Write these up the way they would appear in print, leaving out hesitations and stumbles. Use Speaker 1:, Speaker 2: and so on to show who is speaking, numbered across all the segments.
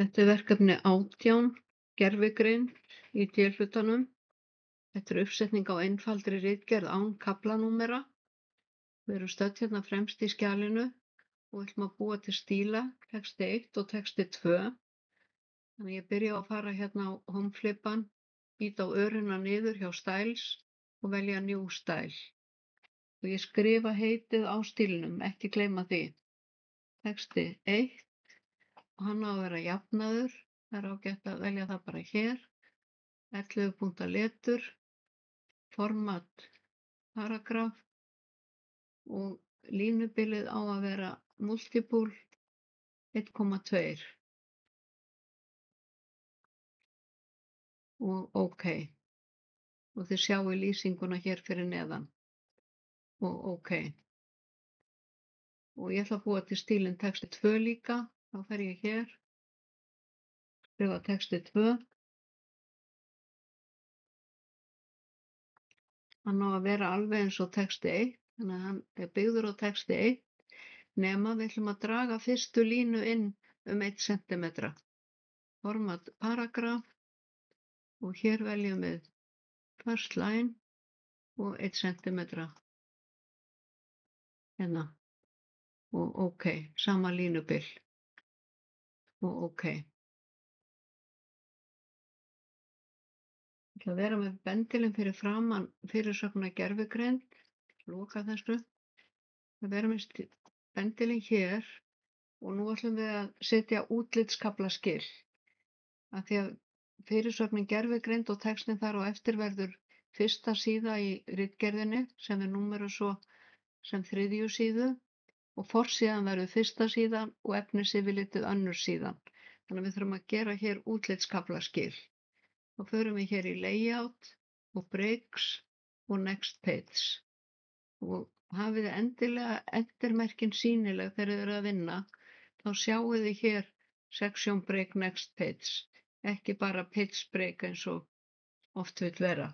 Speaker 1: Þetta er verkefni 18, gervigreind í D-hlutanum. Þetta er uppsetning á einfaldri ritgerð án kaflanúmera. Við erum stödd hérna fremst í skjalinu og ætlum að búa til stíla, texti 1 og texti 2. Þannig ég byrja á að fara hérna á homeflipan, ýta á örina niður hjá Styles og velja New Style. Og ég skrifa heitið á stílnum, ekki gleyma því. Texti 1 og hann á að vera jafnaður. Það er ágætt að velja það bara hér. 11 punkta letur, format paragraf og línubilið á að vera multiple 1,2 og OK. Og þið sjáu lýsinguna hér fyrir neðan og OK. Og ég ætla að búa til stílinn texti 2 líka, þá fer ég hér, skrifa texti 2. Hann á að vera alveg eins og texti 1, þannig að hann er byggður á texti 1, nema við ætlum að draga fyrstu línu inn 1 cm. Format paragraf og hér veljum við first line og 1 cm. Hérna og OK, sama línubil og OK. Ég ætla að vera með bendilinn fyrir framan fyrirsögna gervigreind, loka þessu. Að vera með bendilinn hér og nú ætlum við að setja útlitskaflaskil. Af því að fyrirsögnin gervigreind og textin þar á eftir verður fyrsta síða í ritgerðinni sem við númerum svo sem 3. síðu og forsíðan verður fyrsta síðan og efnisyfirlitið önnur síðan. Þannig að við þurfum að gera hér útlitskaflaskil. Þá förum við hér í layout og breaks og next page. Og hafið þið endilega endirmerkin sýnileg þegar þið eru að vinna, þá sjáu þið hér section break next page, ekki bara page break eins og oft vill vera.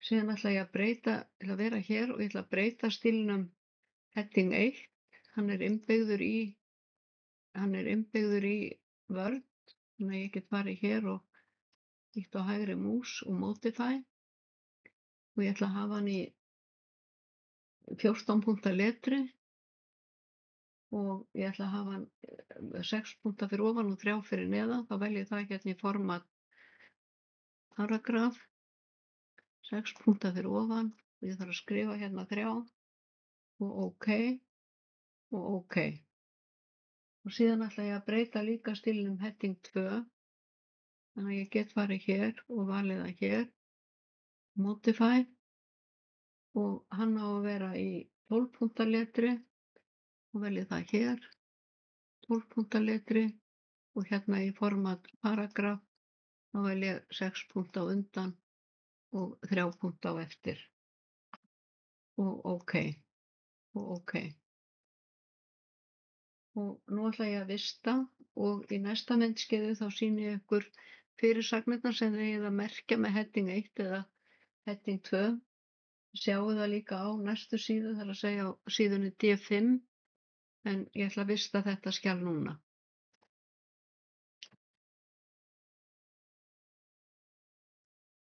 Speaker 1: Síðan ætla ég að breyta, ég ætla að vera hér og ég ætla að breyta stílnum heading 1. Hann er innbyggður í Word, þannig að ég get farið hér og ýtt á hægri mús og modify. Og ég ætla að hafa hann í 14 punkta letri og ég ætla að hafa hann 6 punkta fyrir ofan og 3 fyrir neðan. Þá vel ég það hérna í format paragraf, 6 punkta fyrir ofan og ég þarf að skrifa hérna 3 og OK og OK. Og síðan ætla ég að breyta líka stílnum heading 2. Þannig að ég get farið hér og valið það hér, modify, og hann á að vera í 12 punkta letri og veljið það hér, 12 punkta letri og hérna í format paragraf þá vel ég 6 punkta á undan og 3 punkta á eftir og OK og OK. Og nú ætla ég að vista og í næsta myndskeiði þá sýni ég ykkur fyrirsagnirnar sem þið eigið að merkja með heading 1 eða heading 2. Sjáu það líka á næstu síðu, það er að segja á síðunni D5, en ég ætla að vista þetta skjal núna.